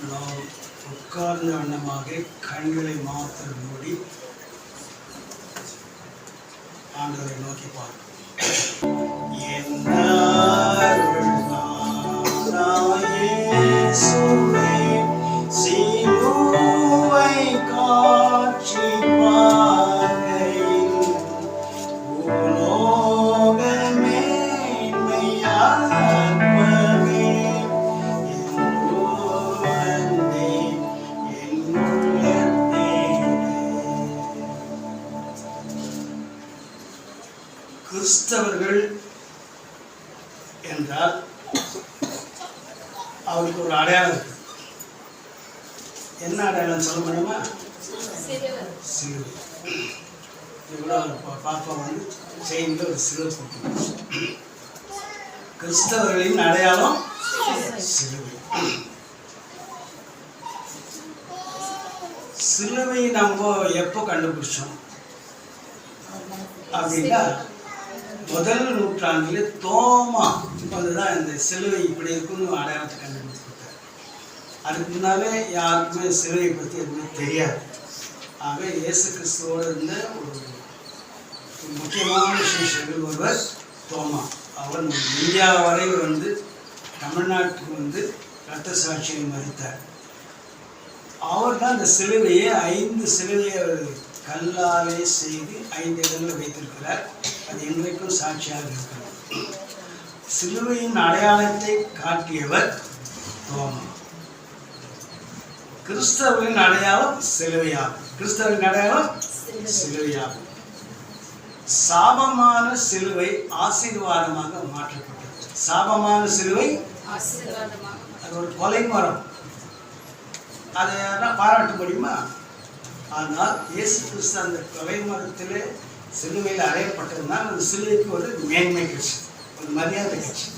நாம் உட்கார்ந்த வண்ணமாக கண்களை மாத்திரம் மூடி ஆண்டவரை நோக்கி பார்ப்போம். என்ன சிலுவை காட்சி பார்க்கையில் உலோக மேன்மையாத்மமே கிறிஸ்தவர்கள் என்றால் அவருக்கு ஒரு அடையாளம் இருக்கு. என்ன அடையாளம் சொல்ல முடியுமா? சிலுவை. இவ்வளோ பாப்பா வந்து செயின்ல ஒரு சிலுவை போட்டு. கிறிஸ்தவர்களின் அடையாளம் சிலுவை. சிலுவை நம்ம எப்போ கண்டுபிடிச்சோம் அப்படின்னா, முதல் நூற்றாண்டில் தோமா வந்துதான் இந்த சிலுவை இப்படி இருக்குன்னு அடையாளத்தை கண்டுபிடிச்சு கொடுத்தார். அதுக்கு முன்னாலே யாருக்குமே சிலுவை பற்றி எதுவுமே தெரியாது. ஆக இயேசு கிறிஸ்துவோடு இருந்த ஒரு முக்கியமான சிஷ்யர்கள் ஒருவர் தோமா. அவர் இந்தியா வரை வந்து தமிழ்நாட்டுக்கு வந்து இரத்த சாட்சியை மறித்தார். அவர் தான் இந்த சிலுவையை 5 சிலுவையை கல்லாலே செய்து 5 இடங்களில் வைத்திருக்கிறார். அது இன்றைக்கும் சாட்சியாக இருக்கிறார். சிலுவையின் அடையாளத்தை காட்டியவர் தோமா. கிறிஸ்தவர்களின் அடையாளம் சிலுவையாகும். கிறிஸ்தவரின் அடையாளம் சிலுவையாகும். சாபமான சிலுவை ஆசீர்வாதமாக மாற்றப்பட்டது. சாபமான சிலுவை அது ஒரு கொலை மரம். அதை பாராட்ட முடியுமா? ஆனால் இயேசு கிறிஸ்து அந்த கொலை மரத்திலே சிலுவையில் அறையப்பட்டதுனால் அந்த சிலுவைக்கு ஒரு மேன்மை கட்சி, ஒரு மரியாதை கட்சி.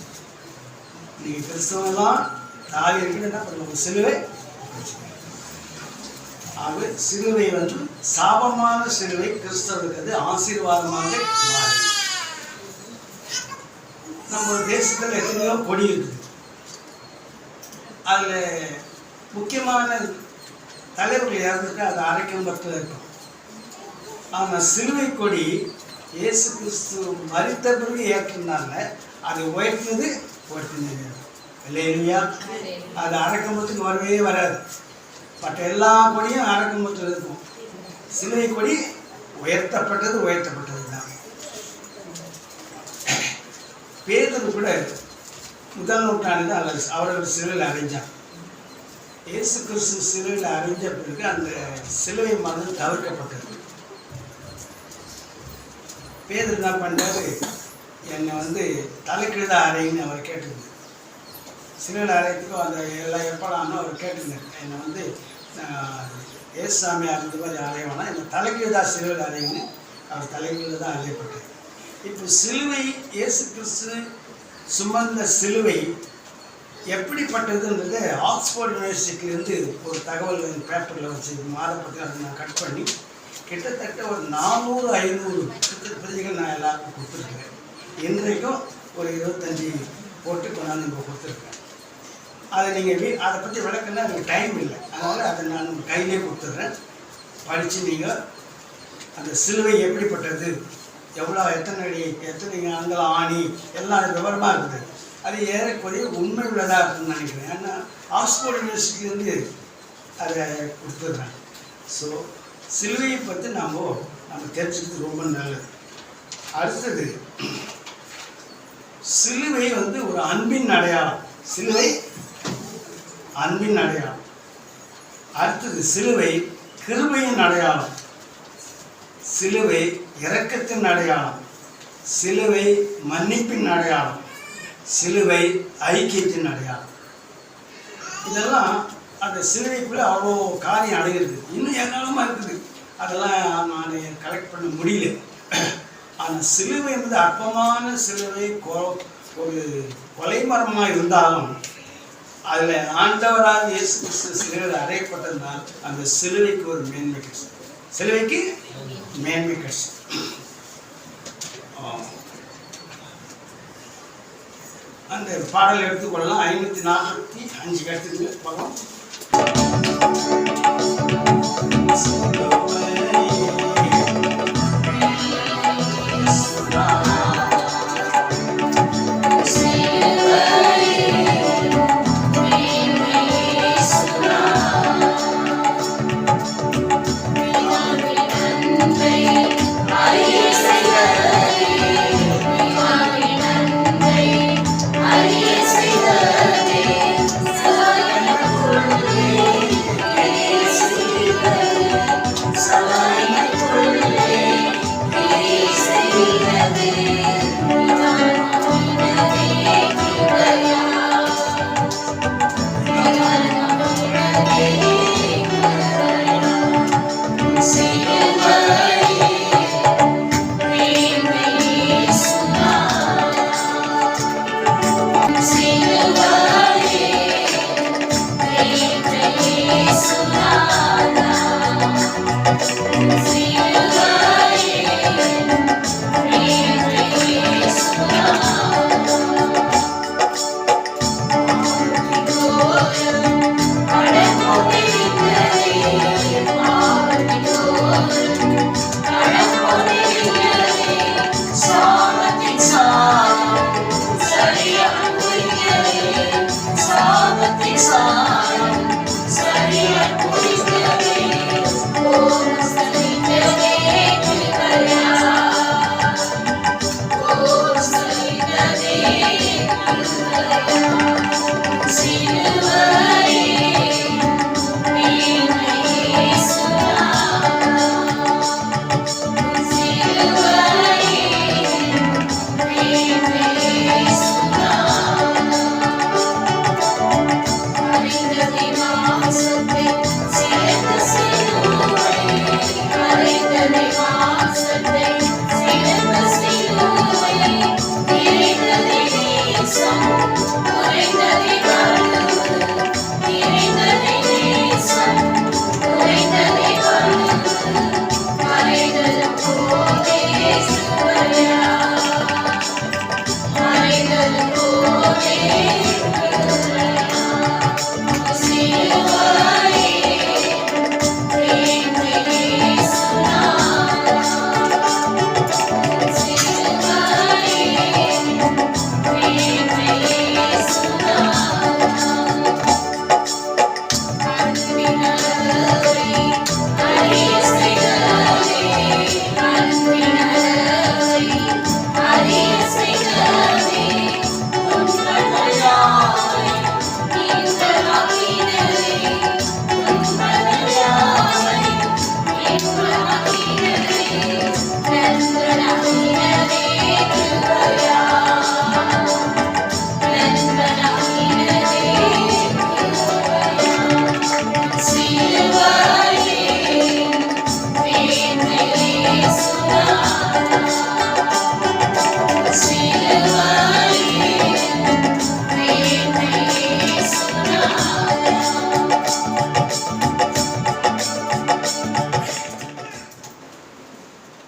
நீங்கள் கிறிஸ்தவெல்லாம் தாலி இருக்குன்னு என்ன பண்ணுவோம்? சிலுவை. ஆக சிலுவை வந்து சாபமான சிலுவை கிறிஸ்தவருக்கு அது ஆசீர்வாதமாக மாறி. நம்ம தேசத்தில் எத்தனையோ கொடி இருக்குது. அதில் முக்கியமான தலைவர்கள் இறந்துட்டு அது அரைக்கம்பத்தில் இருக்கும். ஆனால் சிலுவை கொடி இயேசு கிறிஸ்து மரித்த பிறகு ஏற்றினால அதை உயர்த்தது இல்லையா? அது அரைக்கம்பத்துக்கு வரவே வராது. மற்ற எல்லா கொடியும் அரைக்கம்பத்தில் இருக்கும். சிலுவை கொடி உயர்த்தப்பட்டது தான். பேதுரு கூட முதல் நூற்றாண்டு அல்லது அவர்கள் சிலுவையில் அடைஞ்சான். இயேசு கிறிஸ்து சிலுவையில் அடைஞ்ச பிறகு அந்த சிலுவை மரணம் தவிர்க்கப்பட்டது. பேதுரு என்ன பண்ணாரு? என்னை வந்து தலைக்கீழாக அறைன்னு அவர் கேட்டிருந்தார். சிலுவையில் அறையத்துக்கும் அந்த எல்லாம் எப்படான்னு அவர் கேட்டிருந்தார். என்னை வந்து ஏசாமி அறிந்த மாதிரி அறையவானா, என்னை தலைக்கீழாக சிலுவையில் அறையின்னு அவர் தலைக்கீழ தான் அறையப்பட்டார். இப்போ சிலுவை, இயேசு கிறிஸ்து சுமந்த சிலுவை எப்படிப்பட்டதுன்றது ஆக்ஸ்போர்ட் யூனிவர்சிட்டியிலேருந்து ஒரு தகவல் பேப்பரில் வச்சு மாதப்பட்டு அதை நான் கட் பண்ணி கிட்டத்தட்ட ஒரு 400-500 பிரதிகள் நான் எல்லாருக்கும் கொடுத்துருக்கேன். இன்றைக்கும் ஒரு 25 போட்டு கொண்டாந்து நம்ம கொடுத்துருக்கேன். அதை நீங்கள் அதை பற்றி விளக்குன்னா எனக்கு டைம் இல்லை. அதனால் அதை நான் உங்கள் கையிலே கொடுத்துட்றேன். படித்து நீங்கள் அந்த சிலுவை எப்படிப்பட்டது, எவ்வளோ எத்தனை அங்கெல்லாம் ஆணி எல்லாம் விவரமாக இருக்குது. அது ஏறக்குறைய உண்மை உள்ளதாக இருக்குன்னு நினைக்கிறேன். ஏன்னா ஆக்ஸ்போர்ட் யூனிவர்சிட்டிலேருந்து அதை கொடுத்துட்றேன். ஸோ சிலுவையை பற்றி நம்ம தெரிஞ்சுக்கிறது ரொம்ப நல்லது. அடுத்தது, சிலுவை வந்து ஒரு அன்பின் அடையாளம். சிலுவை அன்பின் அடையாளம். அடுத்தது, சிலுவை கிருபையின் அடையாளம். சிலுவை இரக்கத்தின் அடையாளம். சிலுவை மன்னிப்பின் அடையாளம். சிலுவை ஐக்கியத்தின் அடையாளம். இதெல்லாம் அந்த சிலுவைக்குள்ளே அவ்வளோ காரியம் அடைகிறது. இன்னும் ஏராளமாக இருக்குது. அதெல்லாம் நான் கலெக்ட் பண்ண முடியல. ஆனால் சிலுவை என்பது அற்பமான சிலுவை, ஒரு கொலைமரமாக இருந்தாலும் அதில் ஆண்டவராக இயேசு கிறிஸ்து சிலுவையில் அறையப்பட்டதுனால் அந்த சிலுவைக்கு ஒரு மேன்மை கட்சி. சிலுவைக்கு மேன்மை கட்சி. அந்த பாடல் எடுத்துக்கொள்ளலாம். 545 கருத்துக்கு பார்க்கலாம்.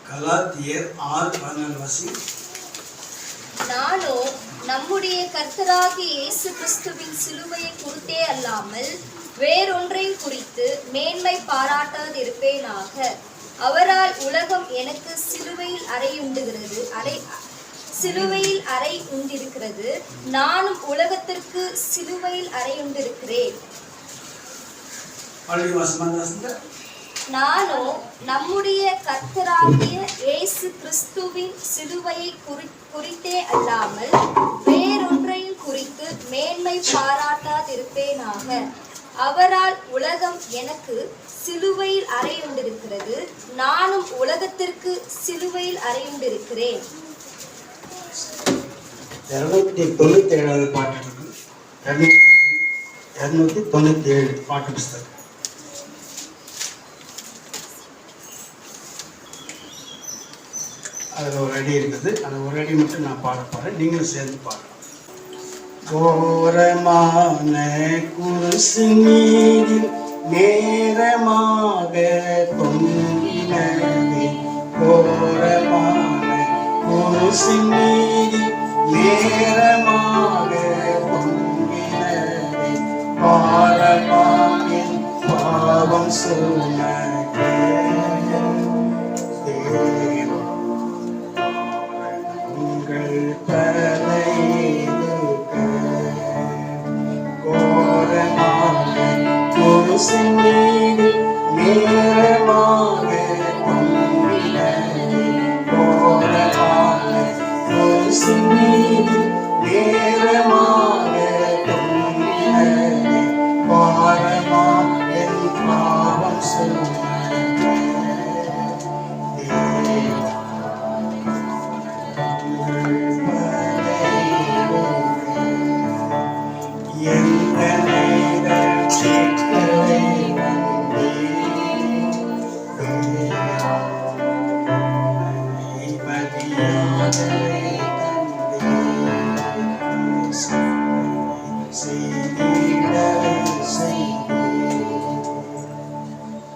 கலாத்தியர் 6:14 நானோ நம்முடைய கர்த்தராகிய இயேசு கிறிஸ்துவின் சிலுவையை குறித்தே அல்லாமல் வேறொன்றையும் குறித்து மேன்மை பாராட்டாதிருப்பேனாக. அவரால் உலகம் எனக்கு சிலுவையில் அறை உண்டிருக்கிறது, நானும் உலகத்திற்கு சிலுவையில் அறையுண்டிருக்கிறேன். நானோ நம்முடைய கர்த்தராகிய இயேசு கிறிஸ்துவின் சிலுவையை குறித்தே அல்லாமல் வேறொன்றையும் குறித்து மேன்மை பாராட்டாதிருப்பேனாக. அவரால் உலகம் எனக்கு சிலுவையில் அறையுண்டிருக்கிறது, நானும் உலகத்திற்கு சிலுவையில் அறையுண்டிருக்கிறேன். 297 பாட்டு இருக்கு. 297 பாட்டு புஸ்தகம். அதில் ஒரு அடி இருக்குது. அந்த ஒரு அடி மட்டும் நான் பாட போகிறேன், நீங்களும் சேர்ந்து பாடலாம். கோரமான குருசு நீரில் நேரமாக தொங்கினதே, கோரமான குருசு நீரில் நேரமாக தொங்கினதே, பாரமாக பாவம் சுமக்க தேவா உங்கள் பலையிலுக்க கோரமாக குருசின் மீது நேரமாக தொங்கினது. கோரமாக குருசின் மீது நேரமாக தொங்கினது. பாரமா என் பாவம் சுமக்க தேவா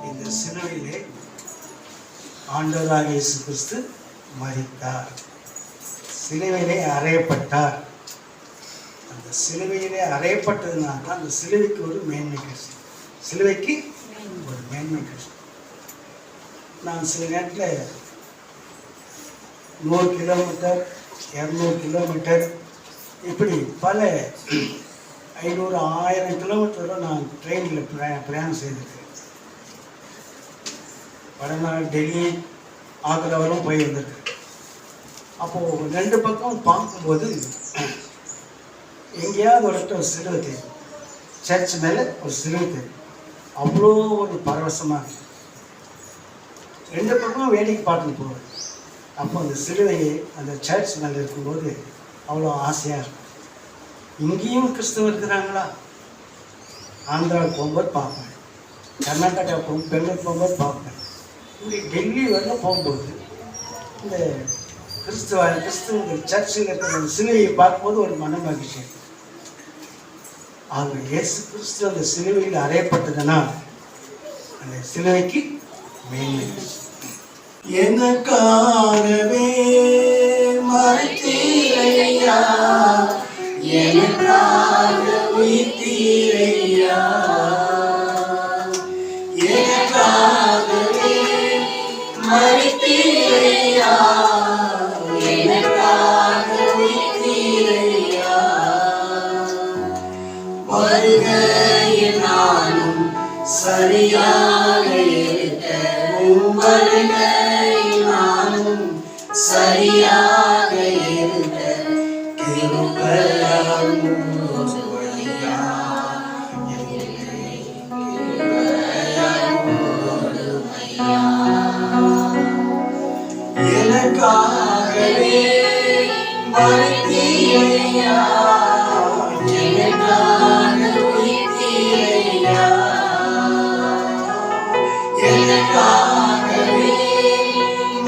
இந்த சிலுவையிலே ஆண்டவராகிய இயேசு கிறிஸ்து மரித்தார், சிலுவையிலே அறையப்பட்டார். அந்த சிலுவையிலே அறையப்பட்டதுனால தான் அந்த சிலுவைக்கு ஒரு மேன்மை கிடைச்சது. சிலுவைக்கு ஒரு மேன்மை கிடைச்சது. நான் சில நேரத்தில் 100 கிலோமீட்டர் 200 கிலோமீட்டர் இப்படி பல 500-1000 கிலோமீட்டர் நான் ட்ரெயினில் பிரயாணம் செய்திருக்கேன். வடநாடு டெல்லி ஆக்ரா வரும் போய் வந்திருக்கேன். அப்போது 2 பக்கம் பார்க்கும்போது எங்கேயாவது ஒரு இடத்துல ஒரு சிலுவை தெரியும், சர்ச் மேலே ஒரு சிலுவை தெரியும். அவ்வளோ ஒரு பரவசமாக இருக்கு. 2 பக்கமும் வேடிக்கை பார்த்துட்டு போவேன். அப்போ அந்த சிலுவையை அந்த சர்ச் மேலே இருக்கும்போது அவ்வளோ ஆசையாக இருக்கும். இங்கேயும் கிறிஸ்தவம் இருக்கிறாங்களா? ஆந்திராவுக்கு போகும்போது பார்ப்பேன், கர்நாடகா பெங்களூர் போகும்போது பார்ப்பேன். இப்படி டெல்லி வரலாம் போகும்போது இந்த கிறிஸ்துவ சர்ச்சில் இருக்கிற அந்த சிலுவையை பார்க்கும்போது ஒரு மன மகிழ்ச்சி. ஆக இயேசு கிறிஸ்து அந்த சிலுவையில் அறையப்பட்டதுனால் அந்த சிலுவைக்கு மேன்மை. எனக்காகவே மரித்தீரையா, எனக்காக உயிர்த்தீரையா, எனக்காகவே மரித்தீரையா, எனக்காக உயிர்த்தீரையா. வருகையில் நானும் சரியாக இருக்க, வருகையில் நானும் சரியாக இருக்க, கிருபையால் மூடுமையா, கிருபையால் மூடுமையா. எனக்காகவே மரித்தீரையா, எனக்காக உயிர்த்தீரையா, எனக்காகவே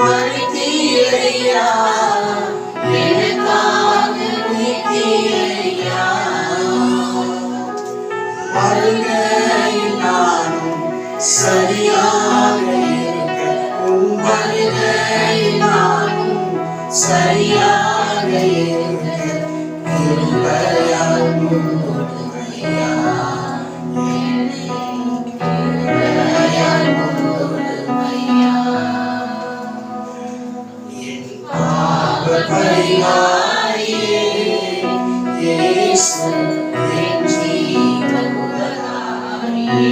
மரித்தீரையா, எனக்காக உயிர்த்தீரையா. வருகையில் நானும் சரியாக இருக்க, உம் வருகையில் நானும் சரியாக இருக்க, கிருபையால் மூடுமையா, கிருபையால் மூடுமையா. என் பாவ பரிகாரியே இயேசு என் ஜீவ உபகாரியே.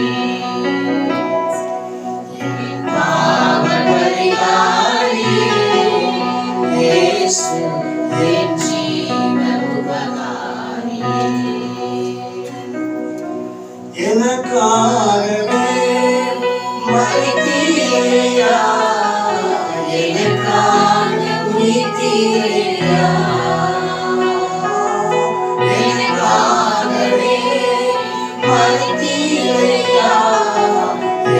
என் பாவ பரிகாரியே இயேசு என் ஜீவ உபகாரியே. எனக்காகவே மரித்தீரையா, எனக்காக உயிர்த்தீரையா, எனக்காகவே மரித்தீரையா,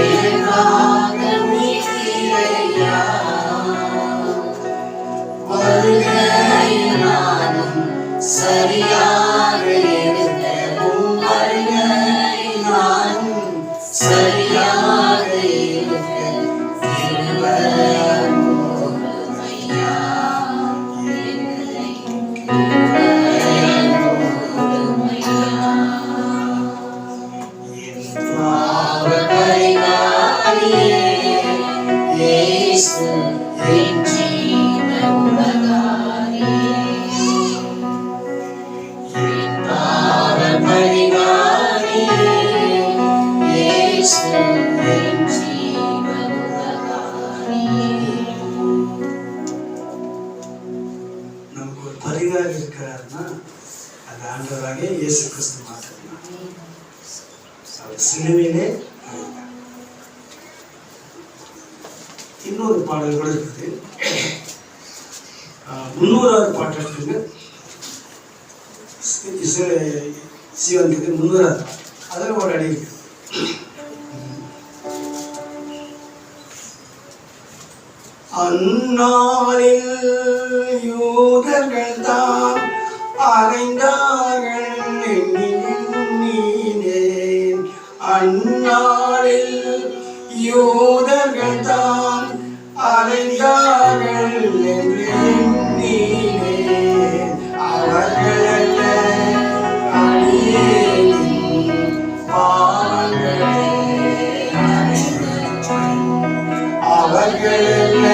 எனக்காக உயிர்த்தீரையா. வருகையில் நானும் சரியாக இருக்க, உம் வருகையில் நானும் சரியாக இருக்க, அவர் சிலுவையிலே அறைந்தார். இன்னொரு பாடல் கூட இருக்குது. 300வது பாட்டு இருக்குது. சிவனுக்கு 300வது பாட்டு. அதில் ஒரு அடி இருக்கு. அந்நாளில் யூதர்கள் தான் அறைந்தார்கள் எண்ணினேன். அந்நாளில் யூதர்கள் தான் அறைந்தார்கள் என்று எண்ணினேன். அவர்களல்ல அடியேனின் பாவங்களே, அவர்களல்ல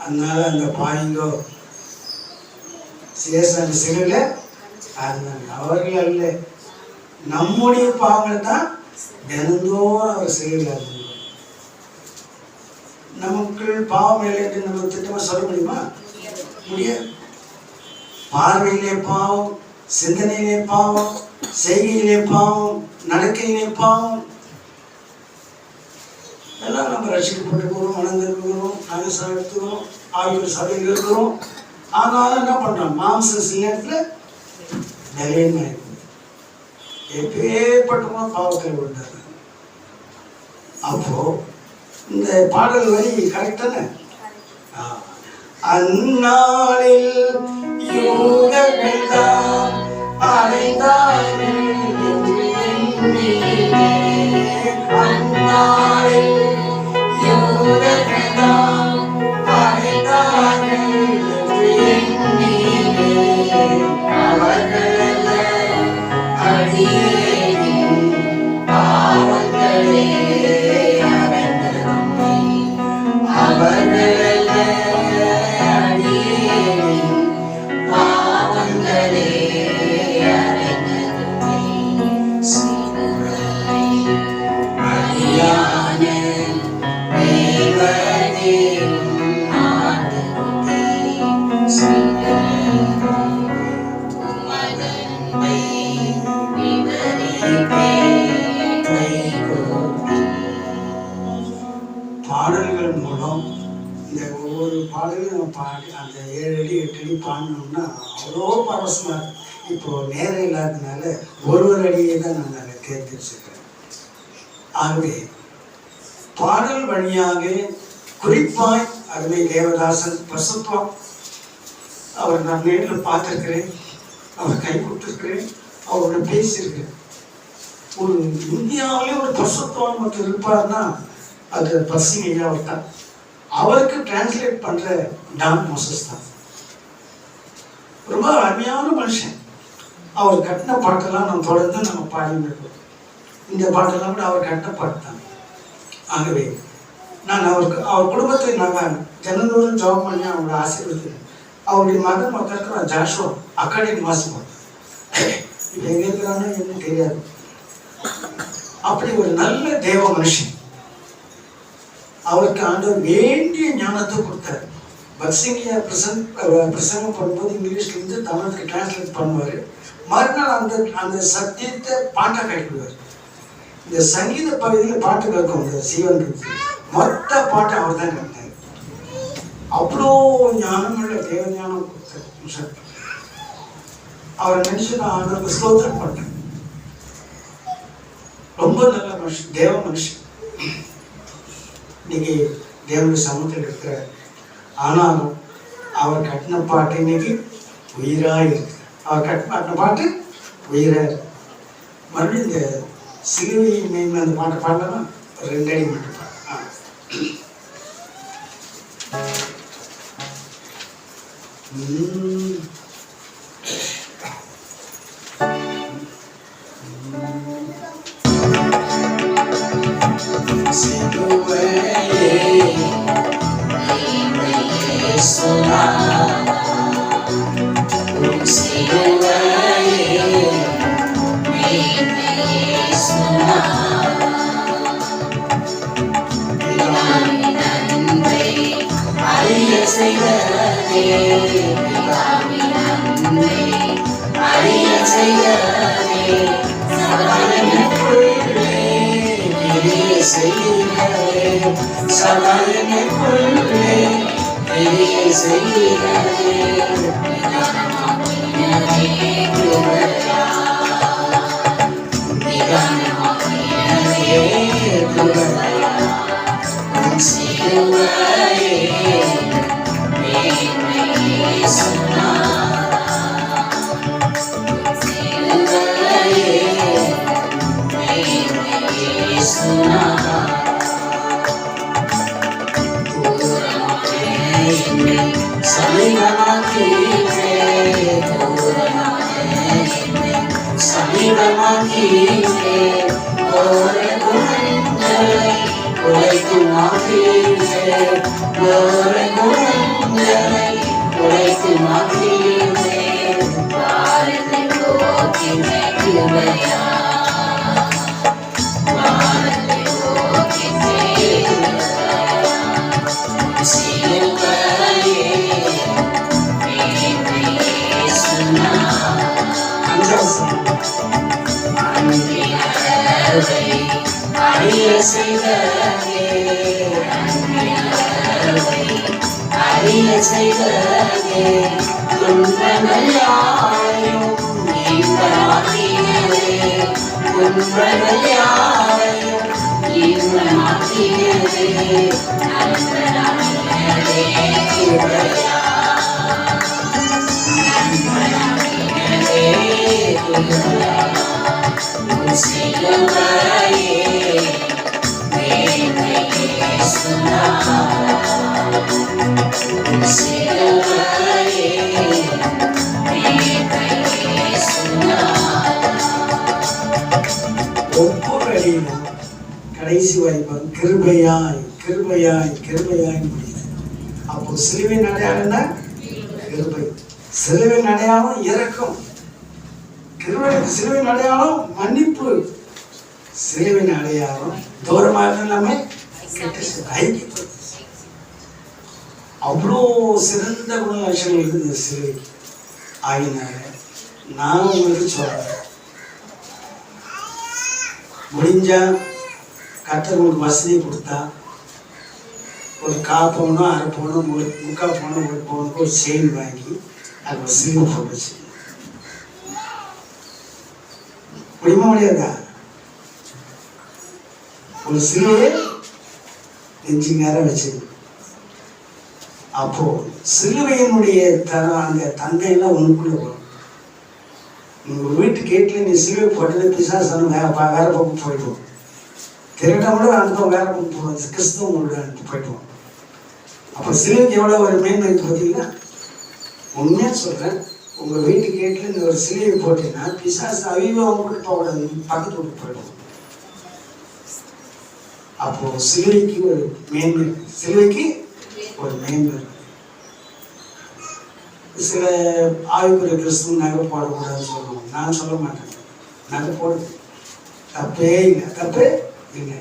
அதனால அந்த பாயிங்கோ சேஷன் சிறுல அவர்கள் அல்ல, நம்முடைய பாவங்களை தான் தினந்தோறும் அவர் சிறுல நமக்குள் பாவம் இல்லை என்று நம்ம திட்டமா சொல்ல முடியுமா? முடியாது. பார்வையிலே பாவம், சிந்தனையிலே பாவம், செய்கையிலே பாவம், நடக்கையிலே பாவம், எல்லாம் நம்ம ரசிக்கப்பட்டுக்கிறோம், மனந்திருக்கிறோம், நாங்கள் எடுத்துக்கிறோம், ஆய்வு சபையில் இருக்கிறோம். ஆனாலும் என்ன பண்ணுறோம்? மாம்ச சிலத்தில் நிலையன்னு நினைக்கணும். எப்பேற்பட்டமா பாவத்தில் விழுந்தாரு. அப்போ இந்த பாடல் வரி கரெக்டான அந்நாளில் யூதர்கள் தான் அடைந்தார்கள் என்று எண்ணினேன். அந்நாளில் யூதர்கள் தான் அடைந்தார்கள் என்று எண்ணினேன். அவர்களல்ல அடியேனின் பாவங்களே, அவர்களல்ல அடியேனின் பாவங்களே அடியான தேவனே பாடல்கள் மூலம் இந்த ஒவ்வொரு பாடலையும் நம்ம பாடி அந்த 7 அடி 8 அடி பாடினோம்னா அவ்வளோ பரவசமாக இருக்கும். இப்போ நேரம் இல்லாததுனால ஒரு அடியை தான் நான் அதை தேர்ந்து வச்சுருக்கேன். ஆகவே பாடல் வழியாக குறிப்பாய் அருமை தேவதாசன் பசுத்வம் அவர் நான் நேரில் பார்த்துருக்கிறேன், அவர் கை கொடுத்துருக்கிறேன், அவரோட பேசியிருக்கிறேன். ஒரு இந்தியாவிலே ஒரு பசுத்வம் மட்டும் இருப்பார்னா அது பசுமையா அவர் தான். அவருக்கு டிரான்ஸ்லேட் பண்ற டான் மோசஸ் தான். ரொம்ப அருமையான மனுஷன். அவர் கட்டின பாட்டெல்லாம் நம்ம தொடர்ந்து நம்ம பாடிட்டு இருக்கோம். இந்த பாட்டெல்லாம் கூட அவர் கட்டின பாட்டு தான். ஆகவே நான் அவர் குடும்பத்தை நாங்கள் தினந்தோறும் ஜாப் பண்ணி அவங்களோட ஆசீர்வதிக்கிறேன். அவருடைய மகன் மக்களுக்கு ஜாஷுவா அகாடமி மாசம் இப்போ எங்கே இருக்கிறான்னு எனக்கு தெரியாது. அப்படி ஒரு நல்ல தேவ மனுஷன். அவருக்கு ஆண்டவர் வேண்டிய ஞானத்தை கொடுத்தார். பக்சிங்கியா பிரசங்கம் பண்ணும்போது இங்கிலீஷ்லேருந்து தமிழுக்கு டிரான்ஸ்லேட் பண்ணுவார். மறுநாள் அந்த அந்த சத்தியத்தை பாட்டாக கட்டிடுவார். இந்த சங்கீத பகுதியில் பாட்டு கேட்கும் இந்த சிவன் மொத்த பாட்டை அவர் தான் கட்டினார். அவ்வளோ ஞானமுள்ள தேவ ஞானம் கொடுத்தார். அவரை நினைச்சு நான் ஆண்டவருக்கு ஸ்தோத்திரம் பண்ணேன். ரொம்ப நல்ல மனுஷன், தேவ மனுஷன். இன்னைக்கு தேவனுடைய சமூகத்தில் இருக்கிற, ஆனாலும் அவர் கட்டின பாட்டு இன்னைக்கு உயிராக இருக்கு. அவர் கட்டின பாட்டு உயிராக இருக்கு. மறுபடியும் இந்த சிலுவை மீன் அந்த பாட்டை பாடலாம். 2 அடி மட்டும் ஒவ்வொரு அடியிலும் கடைசி வாய்ப்பாக கிருபையாய் கிருபையாய் கிருபையாய் முடியுது. அப்போ சிலுவின் அடையாளம்னா கிருபை, சிலுவின் அடையாளம் இரக்கம், கிருபை சிலுவின் அடையாளம் மன்னிப்பு, சிலுவின் அடையாளம் தூரமாக எல்லாமே ஐக்கியப்படுது. அவ்வளோ சிறந்த குணலட்சணம் இருக்குது இந்த சிலுவைக்கு. ஆகினால நான் உங்களுக்கு சொல்றேன், முடிஞ்சா கர்த்தர் உங்களுக்கு வசதி கொடுத்தா ஒரு 1/4 பவுனோ 1/2 பவுனோ 3/4 பவுனோ 1 பவுனுக்கு ஒரு செயின் வாங்கி அது ஒரு சிலுவை போட்டு வச்சு முடியுமா? முடியாதா? ஒரு சிலுவை நெஞ்சு நேரம் வச்சு அப்போ சிலுவையினுடைய அந்த தங்கையெல்லாம் ஒன்றுக்குள்ள வரும். உங்கள் வீட்டு கேட்டில் நீ சிலுவை போட்டது பிசாசனம் வேற பக்கம் போயிடுவோம். திருடமோட அனுப்ப வேற பக்கம் போவோம். கிறிஸ்தவங்களோட அனுப்பி போயிடுவோம். அப்போ சிலுவைக்கு எவ்வளோ ஒரு மேன்மை இருக்குது பார்த்தீங்களா? உண்மையாக சொல்கிறேன், உங்கள் வீட்டு கேட்டில் இந்த ஒரு சிலுவை போட்டீங்கன்னா பிசாசு அவிவ அவங்க போகக்கூடாது, பக்கத்து வீட்டுக்கு போயிடுவோம். அப்போ சிலுவைக்கு ஒரு மேன்மை, சிலுவைக்கு ஒரு மேன்மை. சில ஆய்வுக்குரிய கிறிஸ்துவ நகை போடக்கூடாதுன்னு சொல்லுவோம். நான் சொல்ல மாட்டேன், நகை போடுது தப்பே இல்லை, தப்பே இல்லை.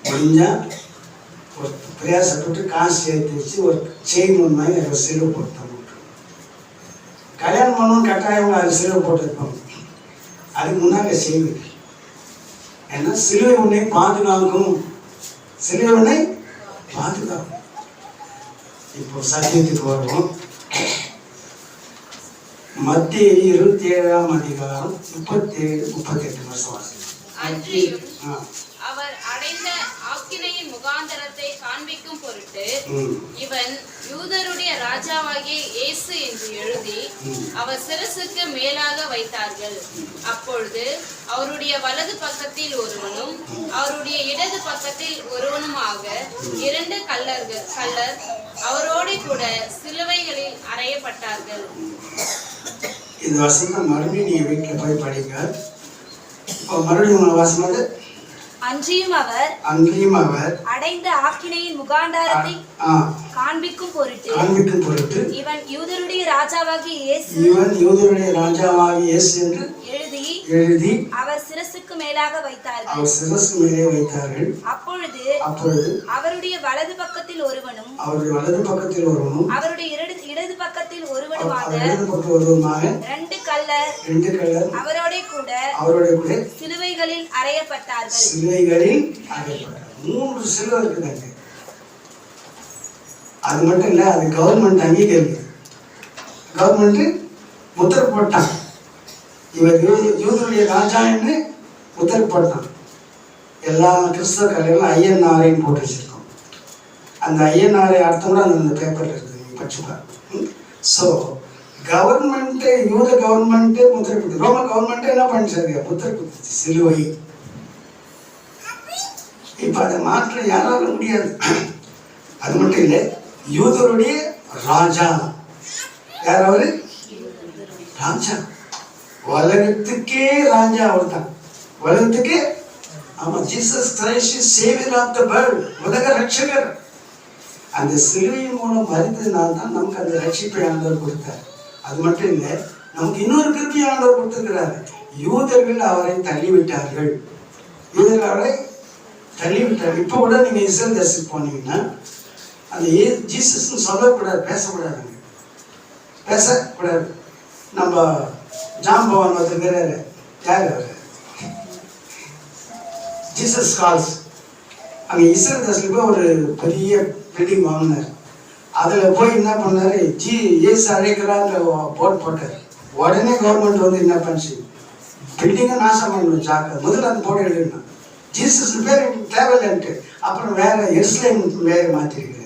முடிஞ்சா ஒரு பிரயாசப்பட்டு காசு சேர்த்து வச்சு ஒரு செயின் ஒன்று மாதிரி அதில் சிலுவை போட்டு கல்யாணம் பண்ணணும் கட்டாயம் அது சிலுவை போட்டுருப்பாங்க. அதுக்கு முன்னாடி செய்வது ஏன்னா சிலுவை உன்னை பாதுகாக்கும், சிலுவை உன்னை பாதுகாக்கும். இப்போ சத்தியத்துக்கு வருவோம். மத்திய 27ஆம் அதிகாரம் 37-38 வருஷம் வாசிக்கும். அவர் அடைந்த ஆக்கினையின் முகாந்தரத்தை காண்பிக்கும் பொருட்டு இவன் யூதருடைய ராஜாவாகிய இயேசு என்று எழுதி அவர் சிரசுக்கு மேலாக வைத்தார்கள். அப்பொழுது அவருடைய வலது பக்கத்தில் ஒருவனும் அவருடைய இடது பக்கத்தில் ஒருவனுமாக 2 கள்ளர் அவரோடு கூட சிலுவைகளில் அறையப்பட்டார்கள். இந்த வசனம் மறுபடியும் நீங்க வீட்டில் போய் படிங்க. இப்போ மறுபடியும் வாசனது அன்றியும் அவர் அடைந்த ஆக்கினையின் முகாந்தாரத்தை காண்பிக்கும் பொருட்டு இவன் யூதருடைய ராஜாவாகிய இயேசு என்று எழுதி அவர் சிரசுக்கு மேலாக வைத்தார்கள். அப்பொழுது அவருடைய வலது பக்கத்தில் ஒருவனும் அவருடைய இடது பக்கத்தில் ஒருவனுமாக 2 கள்ளர் அவரோட கூட சிலுவைகளில் அறையப்பட்டார்கள். 3 சிலுவை இருக்குதாங்க. அது மட்டும் இல்லை, அது கவர்மெண்ட் அங்கீகரிக்குது. கவர்மெண்ட் முத்திரை போட்டான். இவர் யூதருடைய ராஜா என்று முத்திரை போட்டான். எல்லா கிறிஸ்தவ கலைகளும் ஐஎன்ஆர்ஐன்னு போட்டு வச்சிருக்கோம். அந்த ஐஎன்ஆர்ஐ அர்த்தம் கூட அந்த பேப்பரில் இருக்குது, நீங்கள் படிச்சுப்பாங்க. ஸோ கவர்மெண்ட்டு, யூத கவர்மெண்ட்டு முத்திரை குத்து, ரோம கவர்மெண்ட்டு என்ன பண்ணிச்சாரு? முத்திரை குத்துச்சு, சிலுவை. இப்போ அதை மாற்ற யாராலும் முடியாது. அது மட்டும் இல்லை, யூதருடைய ராஜா யாராவது ராஜா, உலகத்துக்கே ராஜா அவர் தான். உலகத்துக்கு ஆமாம், Jesus Christ is saviour of the world, உலக ரட்சகர். அந்த சிலுவையின் மூலம் மறித்ததுனால தான் நமக்கு அந்த ரட்சிப்பை ஆண்டவர் கொடுத்தார். அது மட்டும் இல்லை, நமக்கு இன்னொரு கிருபை ஆண்டவர் கொடுத்திருக்கிறார். யூதர்கள் அவரை தள்ளிவிட்டார்கள். இப்போ கூட நீங்கள் இஸ்ரேல் தேசத்துக்கு போனீங்கன்னா அந்த ஜீசஸ்ன்னு சொல்லக்கூடாது, பேசக்கூடாது. நம்ம ஜாம்பவான் ஒருத்தர் யார் அவர், ஜீசஸ் கால்ஸ். அங்கே இஸ்ரேல் தேசத்துக்கு போய் ஒரு பெரிய பில்டிங் வாங்கினார். அதில் போய் என்ன பண்ணார், இயேசு அழைக்கிறான்னு போர்டு போட்டார். உடனே கவர்மெண்ட் வந்து என்ன பண்ணிச்சு, பில்டிங்கை நாசம் பண்ணணும், ஜாக்கிரதை, முதல்ல அந்த போர்டு எழுதணும். ஜீசஸ் பேர் தேவையில்லைன்ட்டு அப்புறம் வேற எருசலேம் வேறு மாற்றிருக்கிறார்.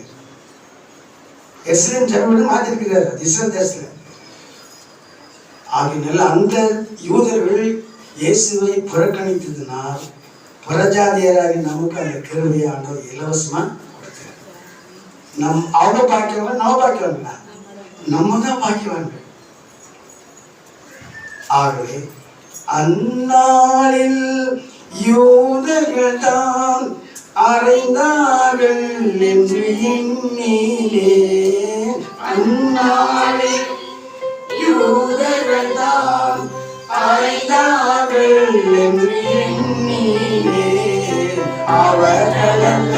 எருசலேம் ஜனவிட மாற்றிருக்கிறார் இஸ்ரேல் தேசத்தில். ஆகினால அந்த யூதர்கள் இயேசுவை புறக்கணித்ததுனால் புறஜாதியராகி நமக்கு அந்த கிருபையை ஆண்டவர் இலவசமாக கொடுத்தார். அவங்க பாக்கியவங்க, நம்ம பாக்கியவாங்களா? நம்ம தான் பாக்கியவாங்க. ஆகவே அந்நாளில் யூதர்கள் தான் அறைந்தார்கள் என்று எண்ணிலே, அந்நாளில் யூதர்கள் தான் அறைந்தார்கள் என்று எண்ணிலே, அவர்களல்ல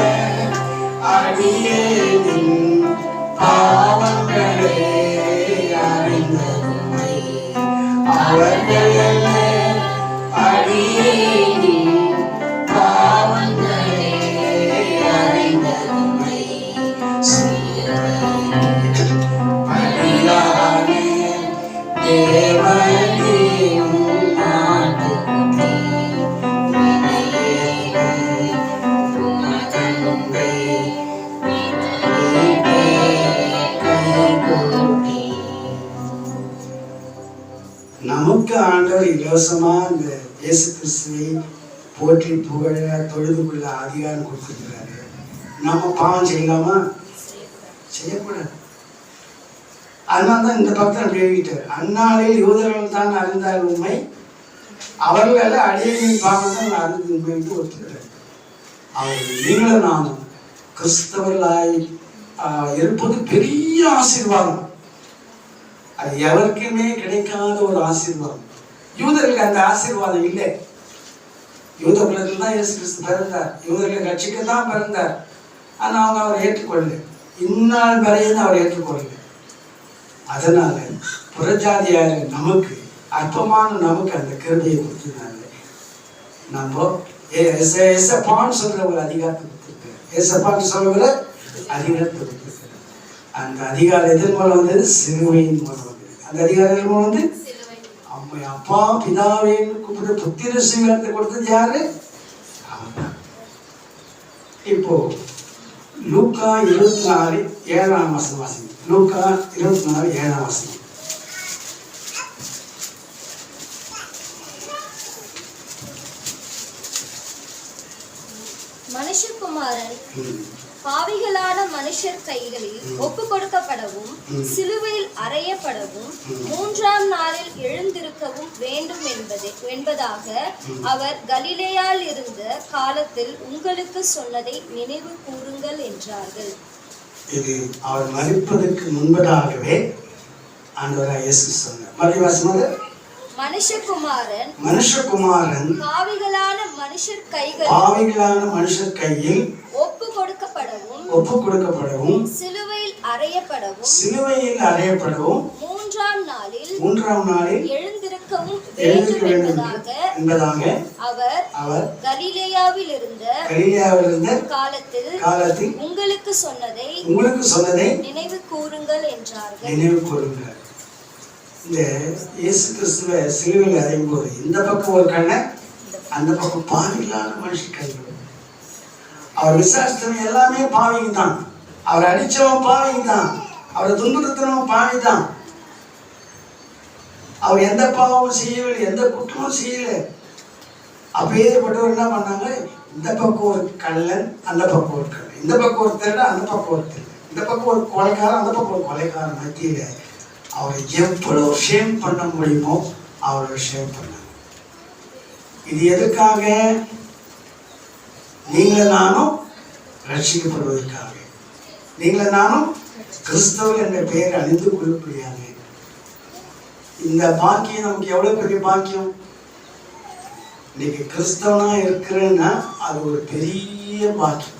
அடியேனின் பாவங்களே அறிந்ததுமை, அவர்களல்ல அடியேனின் பாவங்களே அறிந்ததுமை, பலியானே தேவனே உம்மாட்டுக்குட்டி, உமதன்பை கைகூட்டி. நமக்கு ஆண்டவர் இலவசமா இந்த இயேசு கிறிஸ்துவை போற்றி புகழ தொழுது கொள்ள அதிகாரம் கொடுத்துருக்கிறாரு. நம்ம பாவம் செய்யலாமா? செய்யக்கூடாது. அதனால தான் இந்த பக்தன் அப்படி எழுதிட்டார். அந்நாளில் யூதர்கள் தான் அறிந்தார் உண்மை, அவர்கள் அடியேனின் பாவம் தான் அறிந்து உண்மைக்கு ஒத்துக்கிறார். அவர்கள் நீங்களும் நானும் கிறிஸ்தவர்களாய் இருப்பது பெரிய ஆசீர்வாதம். அது எவருக்குமே கிடைக்காத ஒரு ஆசீர்வாதம். யூதர்களுக்கு அந்த ஆசீர்வாதம் இல்லை. யூத குலத்தில் தான் இயேசு கிறிஸ்து பிறந்தார். யூதர்களை ரட்சிக்க தான் பிறந்தார். ஆனால் அவங்க அவரை ஏற்றுக்கொள்ளல. இந்நாள் வரையும் அவர் ஏற்றுக்கொள்ளல. அதனால புறஜாதியார் நமக்கு அற்பமான நமக்கு அந்த கிருபையை கொடுத்துருந்தாங்க. நம்ம ஏசப்பான்னு சொல்ற ஒரு அதிகாரத்தை கொடுத்துருக்காரு. ஏசப்பான்னு சொல்ற அதிகாரத்தை கொடுத்துருக்காரு. அந்த அதிகாரம் எதன் மூலம் வந்தது? சிலுவையின் மூலம் வந்தது. அந்த அதிகாரம் மூலம் வந்து அம்மை அப்பா பிதாவின்னு கூப்பிட்டு புத்திர சுவீகாரத்தை கொடுத்தது யாரு? அவன். இப்போ லூக்கா 24:7 வாசிங்க. லூக்கா 24:7 வாசிங்க. மனுஷகுமாரன் பாவிகளான மனுஷர் கைகளில் ஒப்பு கொடுக்கப்படவும் சிலுவையில் அறையப்படவும் 3ஆம் நாளில் எழுந்திருக்கவும் வேண்டும் என்பதாக அவர் கலிலேயாவில் இருந்த காலத்தில் உங்களுக்கு சொன்னதை நினைவு கூறுங்கள் என்றார்கள். இது அவர் மரிப்பதற்கு முன்பதாகவே ஆண்டவராகிய இயேசு சொன்னார். மறுபடியும் மனுஷகுமாரன் பாவிகளான மனுஷர் கையில் ஒப்பு கொடுக்கப்படவும் சிலுவையில் அறையப்படவும் 3ஆம் நாளில் எழுந்திருக்கவும் வேண்டும் என்பதாக அவர் கலிலேயாவில் இருந்த காலத்தில் உங்களுக்கு சொன்னதை நினைவு கூறுங்கள் என்றார்கள். இந்த இயேசு கிறிஸ்துவ சிலுவையில் அறையும் போது இந்த பக்கம் ஒரு கண்ணை, அந்த பக்கம் பாவிகளான மனுஷர் கைகள். அவர் விசாரித்தவன் எல்லாமே பாவிங்க தான். அவர் அடித்தவன் பாவிங்க தான். அவரை துன்புறுத்தினவன் பாவி தான். அவர் எந்த பாவமும் செய்யவில்லை, எந்த குற்றமும் செய்யலை. அப்பேற்பட்டவர் என்ன பண்ணாங்க? இந்த பக்கம் ஒரு கள்ளன், அந்த பக்கம் ஒரு கள்ளன், இந்த பக்கம் ஒரு திருடன், அந்த பக்கம் ஒரு திருடன், இந்த பக்கம் ஒரு கொலைக்காரன், அந்த பக்கம் ஒரு கொலைக்காரன் மத்தியில அவரை எவ்வளவு ஷேம் பண்ண முடியுமோ அவரை ஷேம் பண்ணாங்க. இது எதுக்காக? நீங்கள நானும் ரட்சிக்கப்படுவதற்காக, நீங்கள நானும் கிறிஸ்தவர் என்ற பெயரை அணிந்து கொள்ளக்கூடியாங்க. இந்த பாக்கியம் நமக்கு எவ்வளவு பெரிய பாக்கியம்! இன்னைக்கு கிறிஸ்தவனா இருக்கிறேன்னா அது ஒரு பெரிய பாக்கியம்.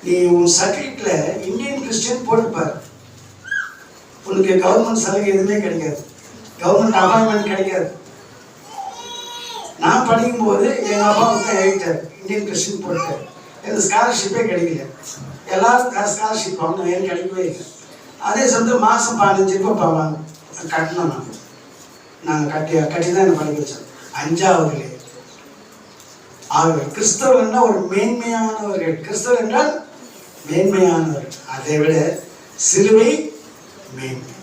நீ உன் சர்டிஃபிகேட்ல இந்தியன் கிறிஸ்டியன் போட்டுப்பாரு, உனக்கு கவர்மெண்ட் சலுகை எதுவுமே கிடைக்காது, கவர்மெண்ட் அப்பாயின்மெண்ட் கிடைக்காது. நான் படிக்கும்போது எங்கள் அப்பா வந்து எடிட்டர் இந்தியன் கிறிஸ்டின் போட்டார். எனக்கு ஸ்காலர்ஷிப்பே கிடைக்கல. எல்லாரும் ஸ்காலர்ஷிப் வாங்கணும், எனக்கு கிடைக்கவே இல்லை. அதே சொந்த மாதம் 15 ரூபாய் கட்டணும். நாங்கள் கட்டி தான் என்னை படிக்க வச்சோம் 5ஆவதுலே. ஆகவே கிறிஸ்தவர்கள்னா ஒரு மேன்மையானவர்கள். கிறிஸ்தவர் என்றால் மேன்மையானவர்கள். அதை விட சிலுவை மேன்மை.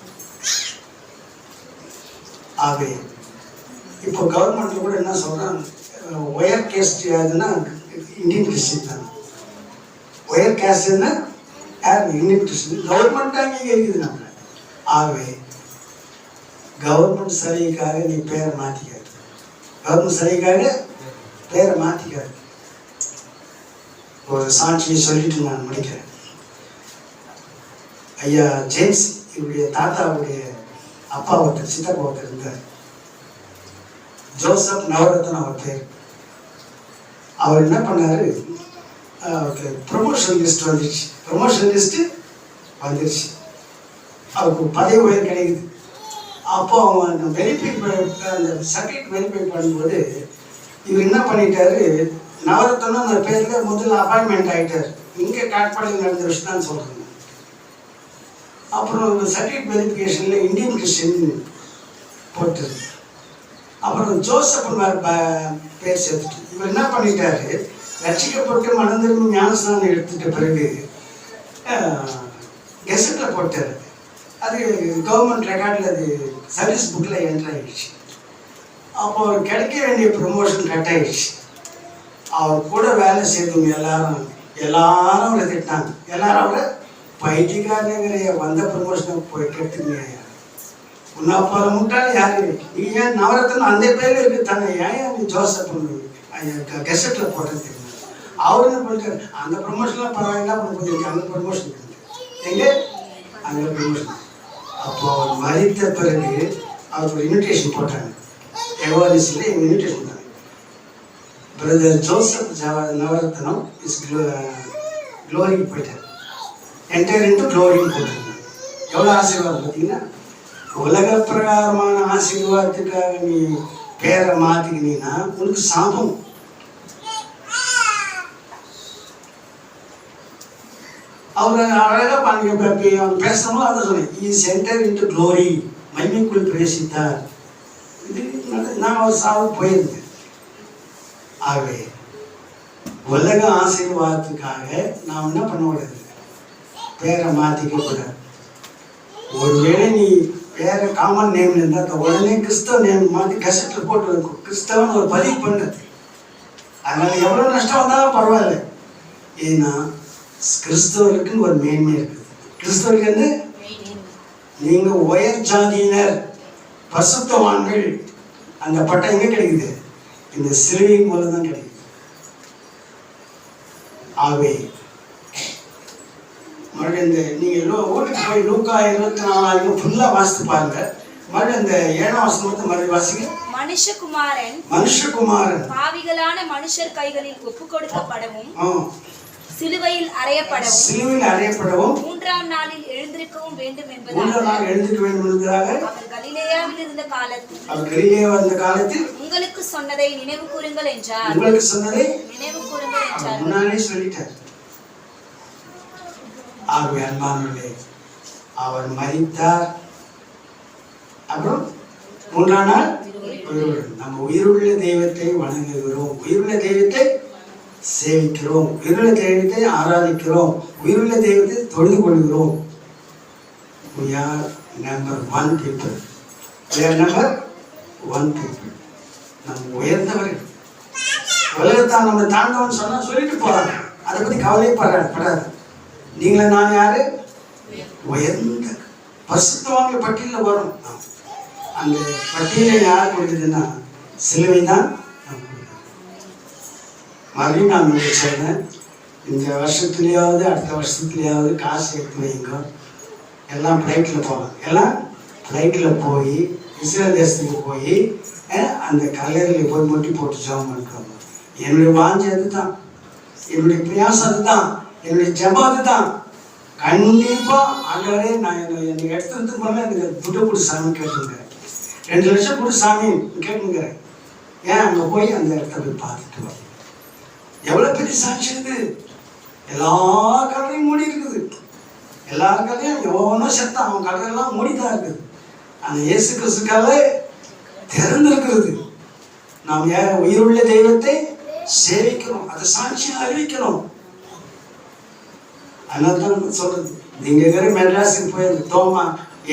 ஆகவே இப்போ கவர்மெண்ட்ல கூட என்ன சொல்றாங்க, ஒயர் கேஸ்ட் யாருன்னா இந்தியன் கிறிஸ்டின் தான். ஒயர் கேஸ்ட்னா யார்? Indian Christian. கவர்மெண்ட் அங்கே இருக்குது நம்ம. ஆகவே கவர்மெண்ட் சலுகைக்காக நீ பேரை மாற்றிக்காது, கவர்மெண்ட் சலுகைக்காக பேரை மாற்றிக்காது. ஒரு சாட்சியை சொல்லிட்டு நான் முடிக்கிறேன். ஐயா ஜேம்ஸ் இவருடைய தாத்தாவுடைய அப்பா ஒருத்தர், சித்தப்பா ஒருத்தர் இருந்தார். ஜோசப் நவரத்ன அவர் பேர். அவர் என்ன பண்ணாரு, அவருக்கு ப்ரொமோஷன் லிஸ்ட் வந்துருச்சு. ப்ரொமோஷன் லிஸ்ட்டு வந்துருச்சு, அவருக்கு பதவி உயர் கிடைக்குது. அப்போ அவங்க வெரிஃபை அந்த சர்டிஃபிகேட் வெரிஃபை பண்ணும்போது இவர் என்ன பண்ணிட்டாரு, நவரத்னம் அந்த பேரில் முதல்ல அப்பாயின்மெண்ட் ஆகிட்டார். இங்கே காட்பாடியில் நடந்த விஷயம் தான் சொல்கிறேன். அப்புறம் சர்டிஃபிகேட் வெரிஃபிகேஷனில் இந்தியன் கிறிஸ்டின் போட்டது. அப்புறம் ஜோசப் பேர் சேர்த்துட்டு இவர் என்ன பண்ணிட்டாரு, ரட்சிக்கப்பட்டு மனம் திரும்பி ஞானஸ்நானம் எடுத்துட்ட பிறகு கெசட்டில் போட்டார். அது கவர்மெண்ட் ரெக்கார்டில் அது சர்வீஸ் புக்கில் என்ட்ரு ஆகிடுச்சு. அப்போ அவர் கிடைக்க வேண்டிய ப்ரொமோஷன் கட் ஆகிடுச்சு. அவர் கூட வேலை செய்தவங்க எல்லாரும் அவரை திட்டாங்க. எல்லாரும் அவரை பைத்தியக்காரங்கிற வந்த ப்ரொமோஷனை போய் கெட்டுங்க. உன்னை அப்போ முட்டாள் யாரு? நீ ஏன் நவரத்னம் அந்த பேரில் இருக்குத்தானே, ஏன் நீ ஜோசப் கெசட்டில் போட்டது தெரியும். அவர் என்ன பண்ணிட்டாரு, அந்த ப்ரொமோஷன்லாம் பரவாயில்ல, அந்த ப்ரொமோஷன் எங்கே அந்த ப்ரொமோஷன். அப்போ அவர் மறித்த பிறகு அவருக்கு ஒரு இன்விடேஷன் போட்டாங்க. எவாலிஸில் இன்விடேஷன் தாங்க. பிரதர் ஜோசப் நவரத்னம் இஸ் க்ளோரிக்கு போயிட்டார். என்டர் இன்டு க்ளோரின்னு போட்டிருக்காங்க. எவ்வளோ ஆசீர்வாதம் பார்த்தீங்கன்னா, உலக பிரகாரமான ஆசீர்வாதத்துக்காக நீ பேரை மாற்றிக்கினீங்கன்னா உனக்கு சாபம். அவர் அழகாக அவங்க பேசணும். அதை சொன்னேன், இஸ் என்டர் இன்டு க்ளோரி, மகிமைக்குள் பிரவேசித்தார். இது நான் ஒரு சாவு போயிருந்தேன். ஆகவே உலக ஆசீர்வாதத்துக்காக நாம் என்ன பண்ணக்கூடாது, பேரை மாற்றிக்க கூடாது. ஒருவேளை நீ வேற காமன் நேம் இருந்தால் அந்த உடனே கிறிஸ்தவ நேம் மாற்றி கசட்டில் போட்டு கிறிஸ்தவன் ஒரு பதிவு பண்ணுது. அதனால எவ்வளோ நஷ்டம் வந்தாலும் பரவாயில்ல. ஏன்னா கிறிஸ்தவர்களுக்குன்னு ஒரு மேன்மை இருக்குது. கிறிஸ்தவர்களுக்கு வந்து நீங்கள் உயர் ஜாதியினர், பரிசுத்தவான்கள், அந்த பட்டம் எங்கே கிடைக்குது? இந்த சிலுவையின் மூலம் தான் கிடைக்குது. ஆகவே மறுபடியும் இந்த நீங்கள் ஊருக்கு போய் லூக்கா 24 ஃபுல்லாக வாசித்து பாருங்க. மறுபடியும் இந்த 7ஆம் வசனத்தை மறுபடியும் வாசிங்க. மனுஷகுமாரன் பாவிகளான மனுஷர் கைகளில் ஒப்பு கொடுக்கப்படவும் சிலுவையில் அறையப்படவும் 3ஆம் நாளில் எழுந்திருக்கவும் வேண்டும் என்பதாக அவர் கலிலேயாவில் இருந்த காலத்தில் உங்களுக்கு சொன்னதை நினைவு கூறுங்கள் என்றார். முன்னாலே சொல்லிட்டார். ஆகவே அன்பானவர்களே, அவர் மரித்தார், அப்புறம் 3ஆம் நாள் உயிரோடு. நம்ம உயிருள்ள தெய்வத்தை வணங்குகிறோம், உயிருள்ள தெய்வத்தை சேவிக்கிறோம், உயிருள்ள தெய்வத்தை ஆராதிக்கிறோம், உயிருள்ள தெய்வத்தை தொழுது கொள்கிறோம். We are number 1 people. We are number 1 people. நம்ம உயர்ந்தவர்கள். உலகத்தான் நம்ம தாண்டவன் சொன்னா சொல்லிட்டு போறாங்க, அதை பத்தி கவலைப்படாது. நீங்கள நான் யாரு? உயர்ந்த பரிசுத்தவான்கள் பட்டியலில் வரும். அந்த பட்டியலை யார் கொடுக்குதுன்னா சிலுவை தான். மறுபடியும் நான் உங்களுக்கு சொல்றேன், இந்த வருஷத்துலேயாவது அடுத்த வருஷத்துலேயாவது காசு எடுத்து வைங்க. எல்லாம் ஃப்ளைட்டில் போகலாம். எல்லாம் ஃப்ளைட்டில் போய் இஸ்ரேல் தேசத்துக்கு போய் அந்த கல்லறையில் போய் மொட்டி போட்டு ஜெபம் பண்ணுறாங்க. என்னுடைய வாஞ்சி அதுதான், என்னுடைய பிரயாசம் அதுதான், என்னுடைய ஜெபம் அதுதான். கண்டிப்பாக ஆண்டவரே நான் என்னை எடுத்துட்டு போனால் எனக்கு துட்டு கொடு சாமி கேட்டுங்கிறேன். 2 லட்சம் கொடு சாமி கேட்டுங்கிறேன். ஏன் அங்கே போய் அந்த இடத்த போய் பார்த்துட்டு வர. எவ்வளோ பெரிய சாட்சி இருக்குது. எல்லா கடையும் மூடி இருக்குது. எல்லா கடையும் எவ்வளோ செத்தான், அவன் கடையெல்லாம் மூடிதான் இருக்குது. அந்த இயேசு கிறிஸ்துக்காக திறந்திருக்கிறது. நாம் உயிருள்ள தெய்வத்தை சேவிக்கிறோம், அதை சாட்சியாக அறிவிக்கிறோம். அதனால தான் சொல்றது, நீங்க வேற மெட்ராஸுக்கு போய் அந்த தோமா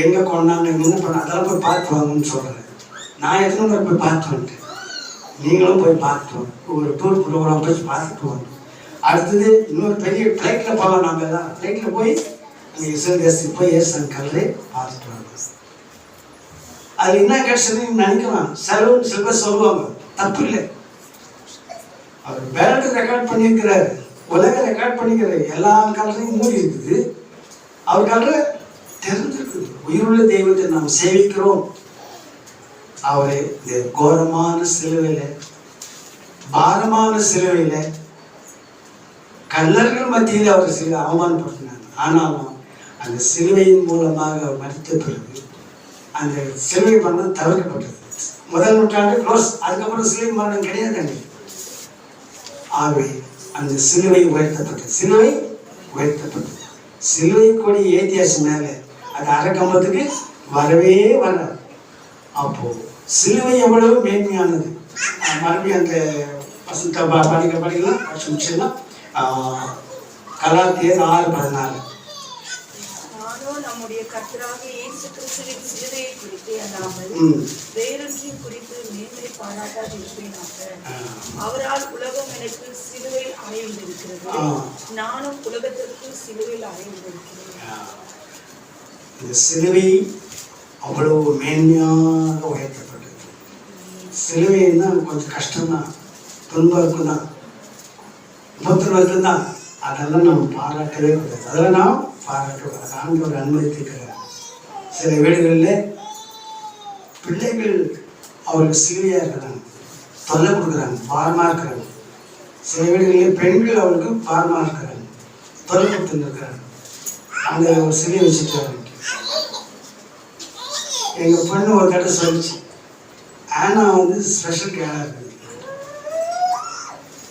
எங்க கொண்டாங்க என்ன பண்ண அதெல்லாம் போய் பார்த்து வாங்கன்னு சொல்றேன். நான் எத்தனை முறை போய் பார்த்து வந்துட்டேன். நீங்களும் போய் பார்த்துட்டு வாங்க. ஒரு டூர் ப்ரோக்ராம் போய் பார்த்துட்டு வாங்க. அடுத்தது இன்னொரு பெரிய ஃப்ளைட்டில் போகலாம். நம்ம எல்லாம் ஃப்ளைட்டில் போய் அந்த இஸ்ரேல் தேசத்துக்கு போய் ஏசன் கல்லை பார்த்துட்டு வாங்க. அது என்ன கிடைச்சதுன்னு நினைக்கலாம். செலவு சில பேர் சொல்லுவாங்க, தப்பு இல்லை. அவர் வேர்ல்டு ரெக்கார்ட் பண்ணியிருக்கிறாரு, உலக ரெக்கார்ட் பண்ணிக்கிறாரு. எல்லா கலரையும் மூடி இருக்குது, அவர் கலரை திறந்துருக்குது. உயிருள்ள தெய்வத்தை நாம் சேவிக்கிறோம். அவரை இந்த கோரமான சிலுவையில், பாரமான சிலுவையில், கல்லர்கள் மத்தியில் அவர் சிலுவை அவமானப்படுத்தினாங்க. ஆனாலும் அந்த சிலுவையின் மூலமாக அவர் மறித்த பிறகு அந்த சிலுவை மரணம் தவிர்க்கப்பட்டது. 1 நூற்றாண்டு க்ளோஸ். அதுக்கப்புறம் சிலுவை மரணம் கிடையாது. ஆகவே அந்த சிலுவை உயர்த்தப்பட்டது. சிலுவை உயர்த்தப்பட்டது. சிலுவை கொடி ஏத்தியாச்சு மேலே, அது அரைக்கம்பத்துக்கு வரவே வராது. அப்போ சிலுவை எவ்வளவு மேன்மையானது. மறுபடியும் அந்த படிக்கலாம் படிச்சுன்னா கலாத்தியர் 6:14. நம்முடைய கர்த்தராகிய இயேசு கிறிஸ்துவின் சிலுவையை குறித்து அல்லாமல் வேறொன்றின் குறித்து மேன்மை பாராட்டாதிருப்பேனாக. அவரால் உலகம் எனக்கு சிலுவையில் அறையுண்டிருக்கிறது, நானும் உலகத்திற்கு சிலுவையில் அறையுண்டிருக்கிறேன். இந்த சிலுவை அவ்வளவு மேன்மையாக உயர்த்தப்பட்டது. சிலுவைன்னா கொஞ்சம் கஷ்டம்தான், துன்பம் இருக்குதான், உபத்திரம் இருக்குதான். அதெல்லாம் நம்ம பாராட்டவே கூடாது. அதெல்லாம் நாம் பாராட்டக்கூடாது. ஆண்டவர் அனுமதித்திருக்கிறார். சில வீடுகளில் பிள்ளைகள் அவருக்கு சிலுவையாக இருக்கிறாங்க, தொல்லை கொடுக்குறாங்க, பாரமாக இருக்கிறாங்க. சில வீடுகளில் பெண்கள் அவளுக்கு பாரமாக இருக்கிறாங்க, தொலைபுத்து இருக்கிறாங்க. அங்கே ஒரு சிலையை வச்சுட்டாரு. எங்கள் பொண்ணு ஒரு கட்ட சொல்லிச்சு, ஆனா வந்து ஸ்பெஷல் கேராக இருக்குது,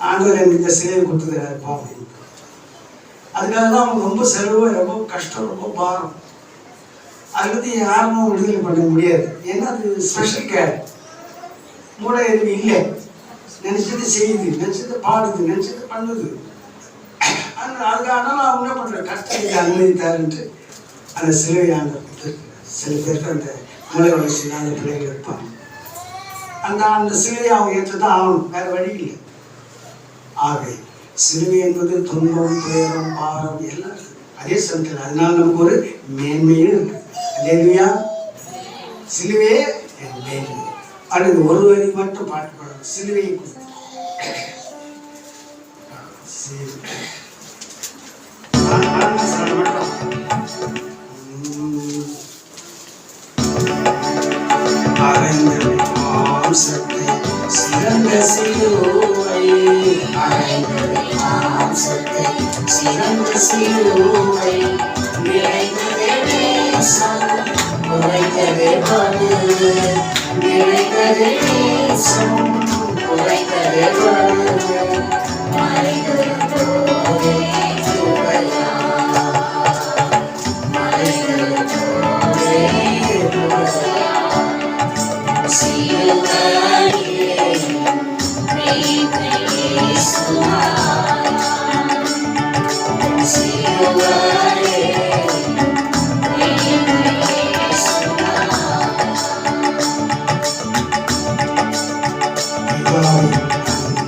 ஆண்டவர் எனக்கு இந்த சிலையை கொடுத்துக்கிறாரு பாப்போம். அதுக்காக தான் அவங்க ரொம்ப செலவு, ரொம்ப கஷ்டம், ரொம்ப பாரம். அதை பற்றி யாரும் விடுதலை பண்ண முடியாது. ஏன்னா அது ஸ்பெஷல் கேர். மூளை எதுவும் இல்லை, நினச்சது செய்யுது, நினச்சது பாடுது, நினச்சது பண்ணுது. அதுக்காக அவங்க என்ன பண்ணுற கஷ்டத்துக்கு அனுமதித்தாருன்ட்டு அந்த சிலுவை ஆண்டவர் கொடுத்துருக்கு. சில பேருக்கு அந்த மூளை வளர்ச்சி அந்த பிள்ளைகள் இருப்பாங்க. அந்த சிலுவையை அவங்க ஏற்றுதான் ஆகணும், வேறு வழி இல்லை. ஆகை சிலுவை என்பது துன்பம், துயரம், பாரம் எல்லாம் அதே சமயத்தில். அதனால நமக்கு ஒரு மேன்மையும் இருக்கு. அல்லேலூயா. சிலுவையே என் மேன்மை. அடுத்து ஒரு வரி மட்டும் பாட்டு பாடணும். சிலுவையை குறித்து சிறந்த சிலுவை, சிறந்த சிலுவை, நிறைந்ததே நேசம், குறைந்ததே பலு, நிறைந்ததே நேசம், குறைந்ததே பலு, மறைந்ததே போதே துணையா, மறைந்ததே போதே துணையா, சிலுவையே மேன்மையே சுமா, சிலுவையே மேன்மையே சுமா.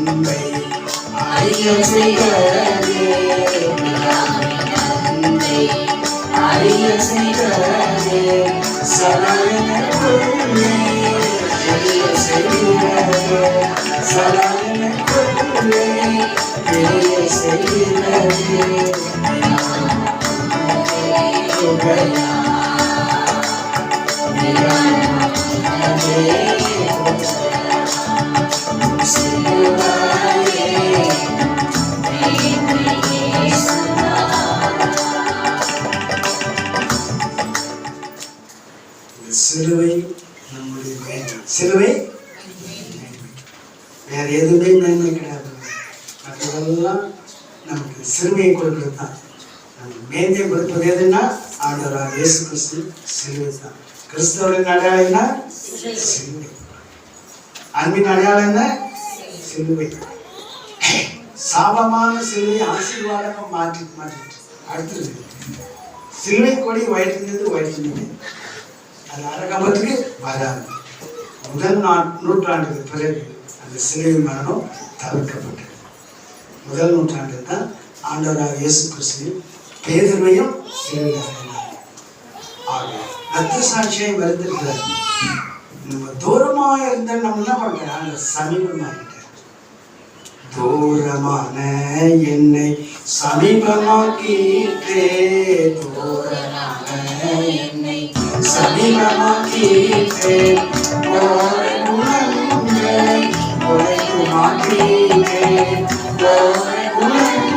அன்பை அறிய செய்கிறதே, அன்பை அறிய செய்கிறதே, சரணக்குள்ளே அறிய செய்கிறதே, சரணக்குள்ளே அறிய செய்கிறதே, கிருபையா நிரந்தரமே சிலுவையே மேன்மையே சுமா. சிலுவை நம்முடைய மேன்மை. சிலுவை வேற எதுவுமே மேன்மை கிடையாது. மற்றதெல்லாம் நமக்கு சிறுமையை கொடுக்கிறது தான். நமக்கு மேன்மையை கொடுப்பது எதுன்னா ஆண்டவராக இயேசு கிறிஸ்து சிலுவை தான். கிறிஸ்தவரின் அடையாளம் என்ன? சிலுவை. அன்பின் அடையாளம் என்ன? சிலுவை. சாபமான சிலுவை ஆசீர்வாதமாக மாற்றிட்டு அடுத்தது சிலுவை கொடி வயிற்றினது அது அரகமத்துக்கு வராது. முதல் நூற்றாண்டுக்கு பிறகு அந்த சிலுவை மரணம் தவிர்க்கப்பட்டது. முதல் நூற்றாண்டு தான் ஆண்டவராக இயேசு கிறிஸ்து பேதுருவையும் சிலுவையில் ஆக ரத்த சாட்சியை வருத்திருக்கிறார். நம்ம தூரமாக இருந்தால் நம்ம என்ன பண்றோம்? சமீபமாகிட்ட தூரமான என்னை சமீபமாக்கிட்டே, தூரமான என்னை சமீபமாக்கிட்டே, ஓரை குணங்களை உழைத்து மாற்றிட்டே, ஓரை குணங்களை